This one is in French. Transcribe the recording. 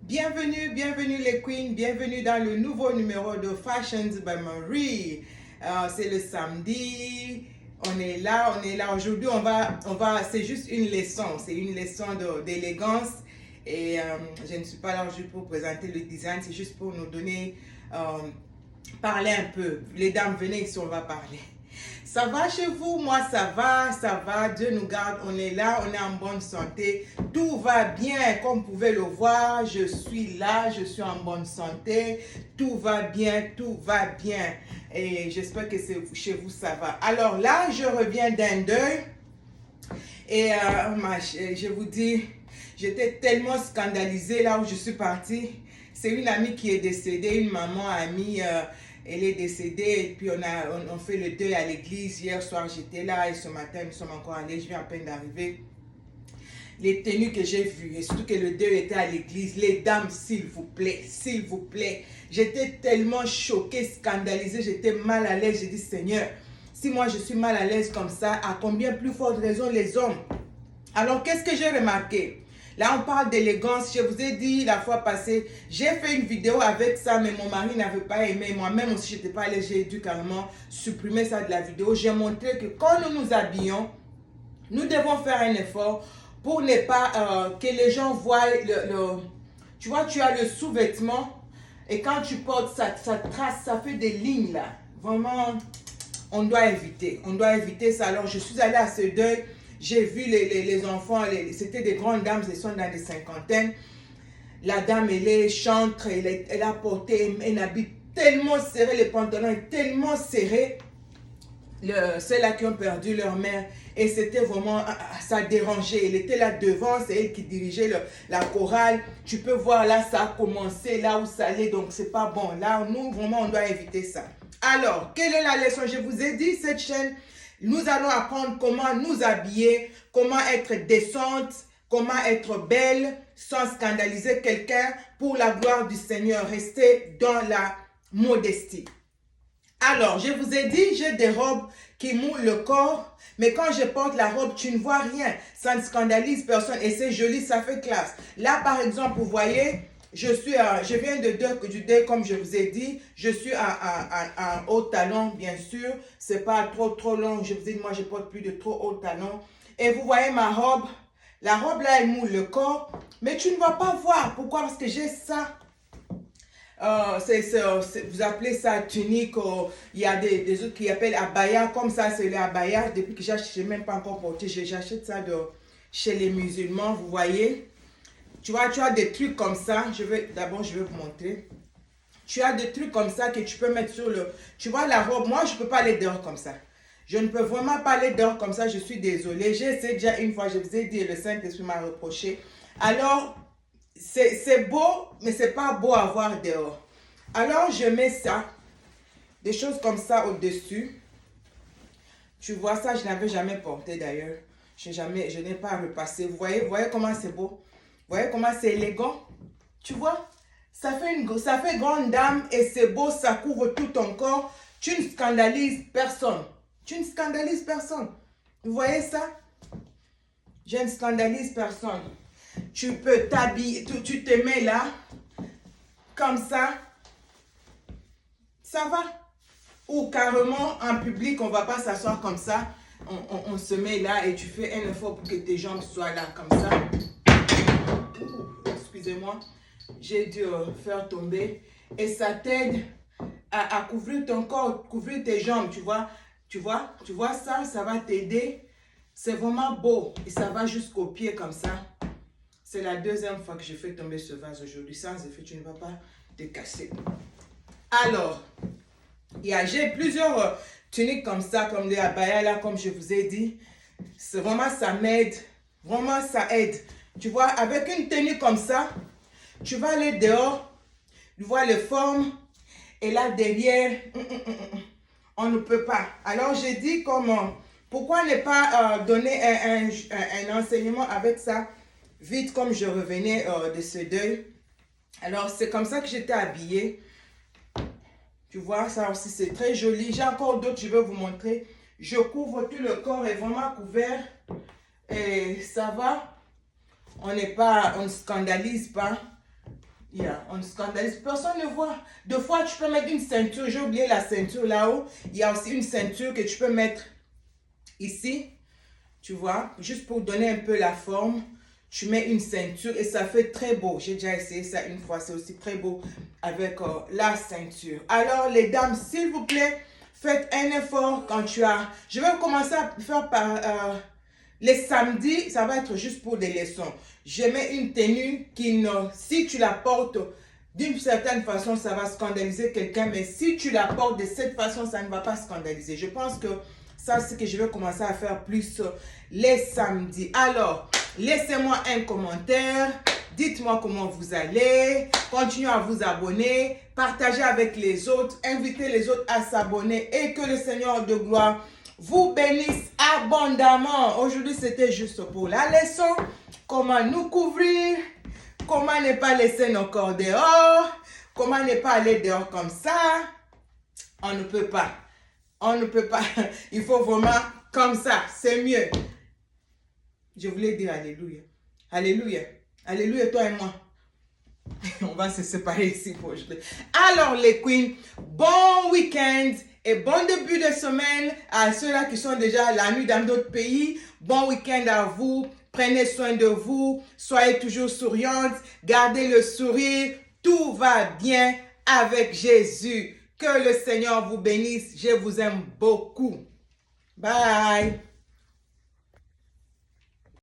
Bienvenue, bienvenue les queens, bienvenue dans le nouveau numéro de Fashions by Marie. C'est le samedi, on est là. Aujourd'hui, c'est juste une leçon, c'est une leçon d'élégance. Et je ne suis pas là juste pour présenter le design, c'est juste pour nous donner, parler un peu. Les dames, venez ici, on va parler. Ça va chez vous? Moi, ça va. Dieu nous garde. On est là, on est en bonne santé. Tout va bien, comme vous pouvez le voir. Je suis là, je suis en bonne santé. Tout va bien. Et j'espère que chez vous, ça va. Alors là, je reviens d'un deuil. Et je vous dis, j'étais tellement scandalisée là où je suis partie. C'est une amie qui est décédée, une maman amie. Elle est décédée et puis on fait le deuil à l'église. Hier soir, j'étais là et ce matin, nous sommes encore allés. Je viens à peine d'arriver. Les tenues que j'ai vues, et surtout que le deuil était à l'église. Les dames, s'il vous plaît. J'étais tellement choquée, scandalisée, j'étais mal à l'aise. J'ai dit, Seigneur, si moi je suis mal à l'aise comme ça, à combien plus forte raison les hommes? Alors, qu'est-ce que j'ai remarqué? Là, on parle d'élégance. Je vous ai dit la fois passée, j'ai fait une vidéo avec ça, mais mon mari n'avait pas aimé. Moi-même aussi, je n'étais pas allée. J'ai dû carrément supprimer ça de la vidéo. J'ai montré que quand nous nous habillons, nous devons faire un effort pour ne pas que les gens voient tu vois, tu as le sous-vêtement et quand tu portes, ça trace, ça fait des lignes là. Vraiment, on doit éviter ça. Alors, je suis allée à ce deuil. J'ai vu les enfants, c'était des grandes dames, elles sont dans les cinquantaines. La dame, elle est chantre, elle a porté un habit tellement serré, les pantalons tellement serrés. Celles-là qui ont perdu leur mère. Et c'était vraiment, ça dérangeait. Elle était là devant, c'est elle qui dirigeait la chorale. Tu peux voir là, ça a commencé, là où ça allait, donc c'est pas bon. Là, nous, vraiment, on doit éviter ça. Alors, quelle est la leçon? Je vous ai dit, cette chaîne, nous allons apprendre comment nous habiller, comment être décente, comment être belle, sans scandaliser quelqu'un, pour la gloire du Seigneur. Rester dans la modestie. Alors, je vous ai dit, j'ai des robes qui mouillent le corps, mais quand je porte la robe, tu ne vois rien. Ça ne scandalise personne et c'est joli, ça fait classe. Là, par exemple, vous voyez, je viens du deuil, comme je vous ai dit. Je suis en haut talon, bien sûr. C'est pas trop long. Je vous ai dit, moi, je porte plus de trop haut talon. Et vous voyez ma robe. La robe, là, elle mouille le corps. Mais tu ne vas pas voir. Pourquoi? Parce que j'ai ça. Vous appelez ça tunique. Il y a des autres qui appellent abaya. Comme ça, c'est l'abaya. Depuis que j'achète, je n'ai même pas encore porté. J'achète ça chez les musulmans. Vous voyez? Tu vois, tu as des trucs comme ça. D'abord, je vais vous montrer. Tu as des trucs comme ça que tu peux mettre sur le... Tu vois, la robe, moi, je ne peux pas aller dehors comme ça. Je ne peux vraiment pas aller dehors comme ça. Je suis désolée. J'ai essayé déjà une fois. Je vous ai dit, le Saint-Esprit m'a reproché. Alors, c'est beau, mais c'est pas beau à voir dehors. Alors, je mets ça. Des choses comme ça au-dessus. Tu vois ça, je n'avais jamais porté d'ailleurs. Je n'ai pas repassé. Vous voyez comment c'est beau? Vous voyez comment c'est élégant? Tu vois? Ça fait grande dame et c'est beau, ça couvre tout ton corps. Tu ne scandalises personne. Vous voyez ça? Je ne scandalise personne. Tu peux t'habiller, tu te mets là, comme ça. Ça va? Ou carrément en public, on ne va pas s'asseoir comme ça. On se met là et tu fais un effort pour que tes jambes soient là, comme ça. Excusez-moi, j'ai dû faire tomber. Et ça t'aide à couvrir ton corps, couvrir tes jambes, tu vois. Tu vois ça, ça va t'aider. C'est vraiment beau et ça va jusqu'aux pieds comme ça. C'est la deuxième fois que je fais tomber ce vase aujourd'hui. Sans effet, tu ne vas pas te casser. Alors, j'ai plusieurs tuniques comme ça, comme les abayas là, comme je vous ai dit. C'est vraiment, ça m'aide. Vraiment, ça aide. Tu vois, avec une tenue comme ça, tu vas aller dehors, tu vois les formes, et là derrière, on ne peut pas. Alors, j'ai dit comment, pourquoi ne pas donner un enseignement avec ça, vite comme je revenais de ce deuil. Alors, c'est comme ça que j'étais habillée. Tu vois, ça aussi, c'est très joli. J'ai encore d'autres, je vais vous montrer. Je couvre tout le corps, est vraiment couvert. Et ça va. On ne scandalise pas. Yeah, on scandalise. Personne ne voit. Deux fois, tu peux mettre une ceinture. J'ai oublié la ceinture là-haut. Il y a aussi une ceinture que tu peux mettre ici. Tu vois, juste pour donner un peu la forme. Tu mets une ceinture et ça fait très beau. J'ai déjà essayé ça une fois. C'est aussi très beau avec la ceinture. Alors, les dames, s'il vous plaît, faites un effort quand tu as... Je vais commencer à faire par... les samedis, ça va être juste pour des leçons. Je mets une tenue qui ne... Si tu la portes d'une certaine façon, ça va scandaliser quelqu'un. Mais si tu la portes de cette façon, ça ne va pas scandaliser. Je pense que ça, c'est ce que je vais commencer à faire plus les samedis. Alors, laissez-moi un commentaire. Dites-moi comment vous allez. Continuez à vous abonner. Partagez avec les autres. Invitez les autres à s'abonner. Et que le Seigneur de gloire vous bénisse abondamment. Aujourd'hui, c'était juste pour la leçon. Comment nous couvrir. Comment ne pas laisser nos corps dehors. Comment ne pas aller dehors comme ça. On ne peut pas. On ne peut pas. Il faut vraiment comme ça. C'est mieux. Je voulais dire Alléluia. Alléluia. Alléluia, toi et moi. On va se séparer ici pour aujourd'hui. Alors les queens, bon week-end et bon début de semaine à ceux-là qui sont déjà la nuit dans d'autres pays. Bon week-end à vous. Prenez soin de vous. Soyez toujours souriantes. Gardez le sourire. Tout va bien avec Jésus. Que le Seigneur vous bénisse. Je vous aime beaucoup. Bye.